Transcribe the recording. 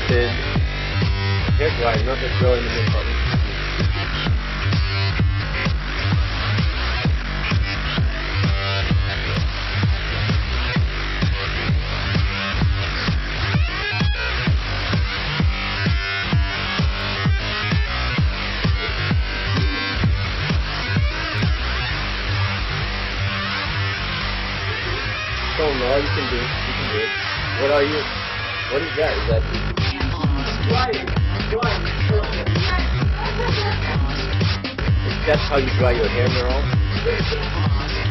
patented hair dryer, not just really in the big button. Oh no, you can do it. What are you? What is that? Is that that's how you dry your hair, Meryl?